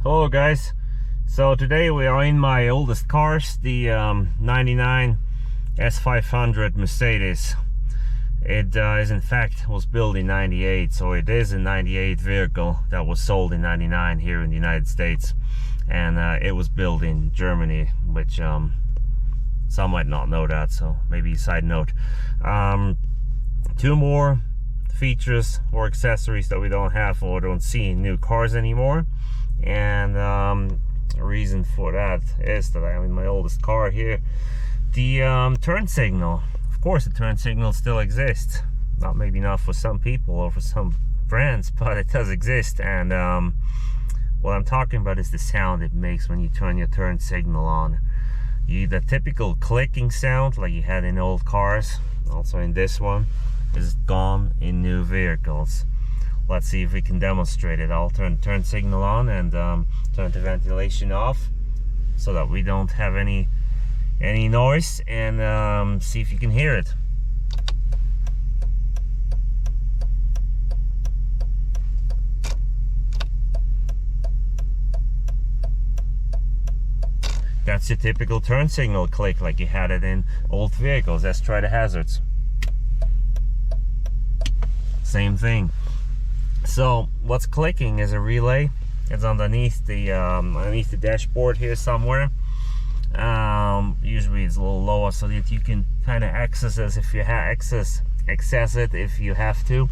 Hello guys, so today we are in my oldest cars, the 99 S500 Mercedes. It is in fact was built in 98, so it is a 98 vehicle that was sold in 99 here in the United States, and it was built in Germany, which some might not know that, so maybe a side note. Two more features or accessories that we don't have or don't see in new cars anymore. And the reason for that is that I'm in my oldest car here. The turn signal, of course the turn signal still exists, maybe not for some people or for some brands, but it does exist. And what I'm talking about is the sound it makes when you turn your turn signal on. The typical clicking sound like you had in old cars, also in this one, is gone in new vehicles. Let's see if we can demonstrate it. I'll turn turn signal on and turn the ventilation off so that we don't have any noise, and see if you can hear it. That's your typical turn signal click like you had it in old vehicles. Let's try the hazards. Same thing. So what's clicking is a relay. It's underneath the dashboard here somewhere. Usually it's a little lower so that you can kind of access it if you access it if you have to,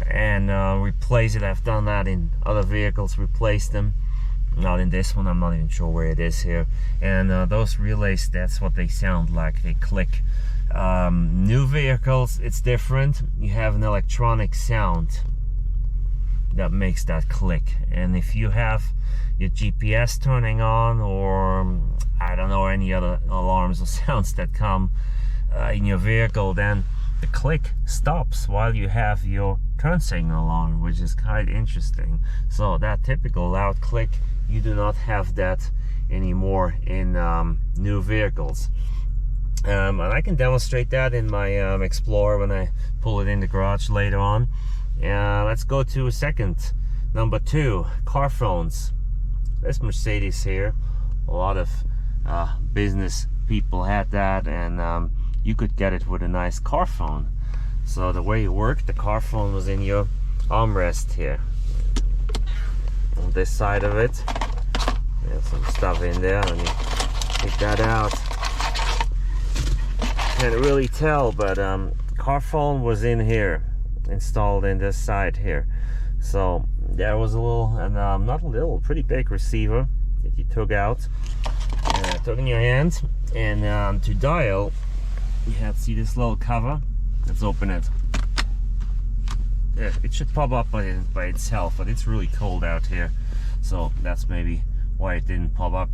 and replace it. I've done that in other vehicles, replaced them. Not in this one, I'm not even sure where it is here. And those relays, that's what they sound like, they click. New vehicles, it's different. You have an electronic sound that makes that click, and if you have your GPS turning on, or I don't know, any other alarms or sounds that come in your vehicle, then the click stops while you have your turn signal on, which is quite interesting. So that typical loud click, you do not have that anymore in new vehicles. And I can demonstrate that in my Explorer when I pull it in the garage later on. Let's go to second, number 2, car phones. This Mercedes here, a lot of business people had that, and you could get it with a nice car phone. So the way it worked, the car phone was in your armrest here. On this side of it, there's some stuff in there. Let me take that out. Can't really tell, but car phone was in here, installed in this side here. So there was a little, and not a little, pretty big receiver that you took out, took in your hand, and to dial, you have to see this little cover. Let's open it. Yeah, it should pop up by itself, but it's really cold out here, so that's maybe why it didn't pop up.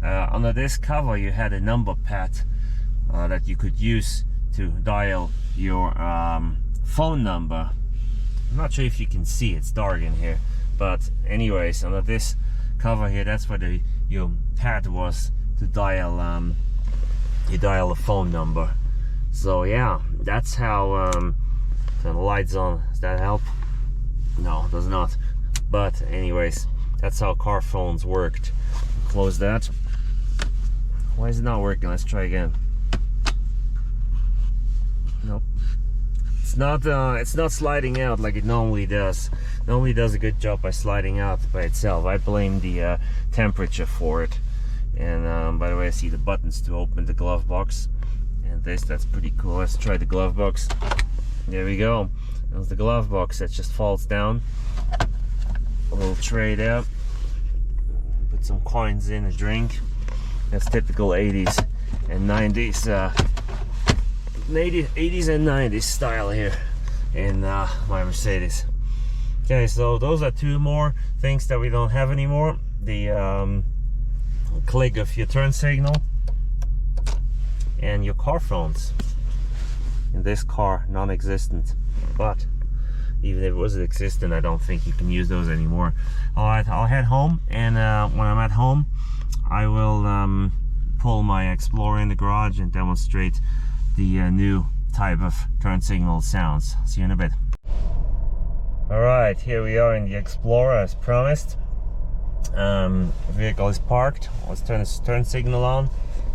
Under this cover, you had a number pad that you could use to dial your phone number. I'm not sure if you can see, it's dark in here, but anyways, under this cover here, that's where your pad was to dial you dial a phone number. So yeah, that's how turn the lights on. Does that help? No, it does not. But anyways, that's how car phones worked. Close that. Why is it not working? Let's try again. Nope. It's not sliding out like it normally does. Normally does a good job by sliding out by itself. I blame the temperature for it. And by the way, I see the buttons to open the glove box. And that's pretty cool. Let's try the glove box. There we go. There's the glove box that just falls down. A little tray there. Put some coins in, a drink. That's typical 80s and 90s. 80s and 90s style here in my Mercedes. Okay, so those are two more things that we don't have anymore. The click of your turn signal and your car phones. In this car, non-existent, but even if it was existent, I don't think you can use those anymore. Alright, I'll head home, and when I'm at home, I will pull my Explorer in the garage and demonstrate the new type of turn signal sounds. See you in a bit. Alright, here we are in the Explorer as promised. Vehicle is parked. Let's turn the turn signal on.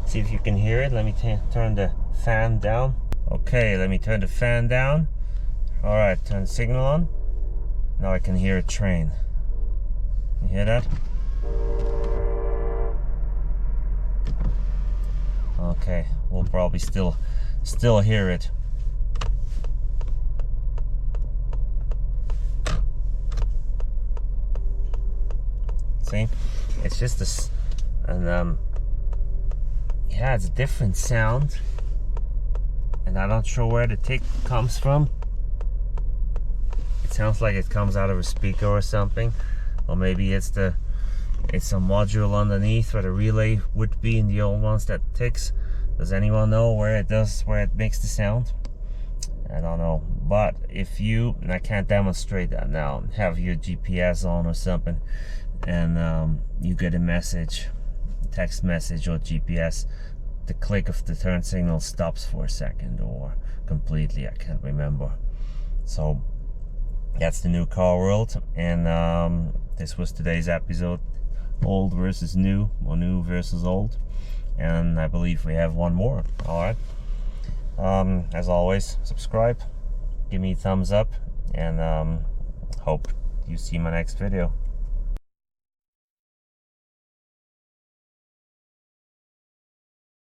See if you can hear it. Let me turn the fan down. Okay, let me turn the fan down. All right, turn the signal on. Now I can hear a train. You hear that? Okay, we'll probably still hear it. See, it's just this, and yeah, it's a different sound, and I'm not sure where the tick comes from. It sounds like it comes out of a speaker or something, or maybe it's a module underneath where the relay would be in the old ones that ticks. Does anyone know where it makes the sound? I don't know, but if you, and I can't demonstrate that now, have your GPS on or something, and you get a message, text message or GPS, the click of the turn signal stops for a second or completely, I can't remember. So that's the new car world, and this was today's episode, old versus new, or new versus old, and I believe we have one more. All right, as always, subscribe, give me a thumbs up, and hope you see my next video.